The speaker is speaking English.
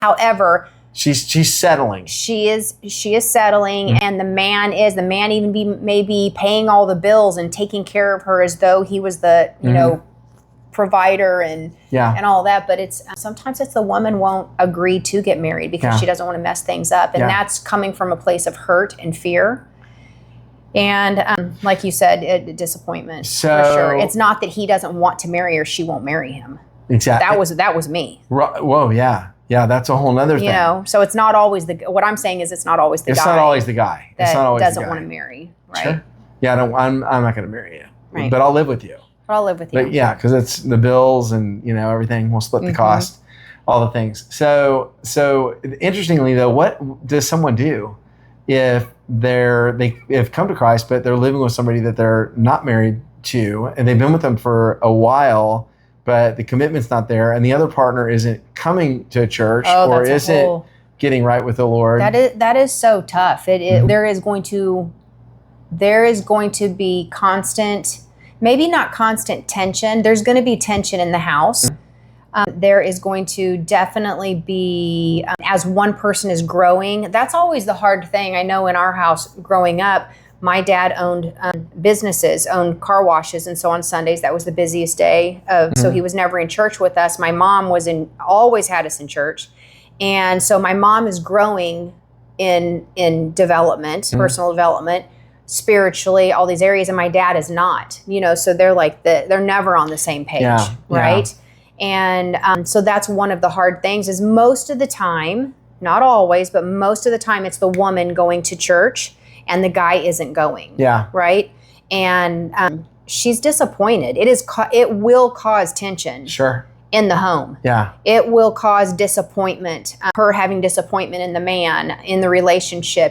However, she's settling. She is settling, and the man even maybe paying all the bills and taking care of her as though he was the provider and all that. But it's sometimes the woman won't agree to get married because she doesn't want to mess things up, and that's coming from a place of hurt and fear. And like you said, disappointment for sure. It's not that he doesn't want to marry her; she won't marry him. Exactly. That was me. Whoa, yeah, that's a whole nother thing. You know, so it's not always what I'm saying is it's not always the guy. It's not always the guy that it's not always doesn't the guy. want to marry, right? Sure. Yeah, I'm not going to marry you, right. But I'll live with you. I'll live with you. But yeah, because it's the bills and everything. We'll split the cost, all the things. So interestingly though, what does someone do if they've come to Christ, but they're living with somebody that they're not married to, and they've been with them for a while, but the commitment's not there, and the other partner isn't coming to a church or isn't getting right with the Lord? That is so tough. There is going to be constant, maybe not constant tension. There's going to be tension in the house. There is going to definitely be, as one person is growing, that's always the hard thing. I know in our house growing up, my dad owned businesses, owned car washes, and so on Sundays, that was the busiest day. So he was never in church with us. My mom always had us in church. And so my mom is growing in development, personal development, spiritually, all these areas, and my dad is not, so they're never on the same page, right? Yeah. And so that's one of the hard things is most of the time, not always, but most of the time it's the woman going to church and the guy isn't going, right? And she's disappointed. It will cause tension. Sure. In the home. Yeah. It will cause disappointment, her having disappointment in the man, in the relationship.